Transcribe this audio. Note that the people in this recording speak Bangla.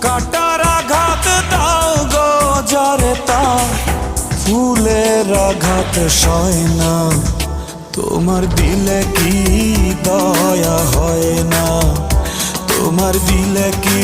কাটার আঘাত দাও গো যারে তা ফুলের আঘাত সয় না। তোমার দিলে কি দয়া হয় না, তোমার দিলে কি